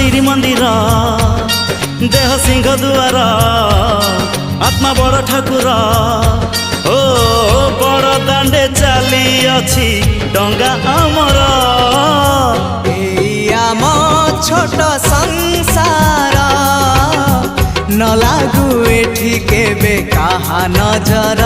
श्रीमंदिर देह सिंह दुआर आत्मा बड़ ठाकुर ओ बड़ दांडे चली अछि डंगा आमर आम छोट संसार न लागू एठी केबे काहा नजर।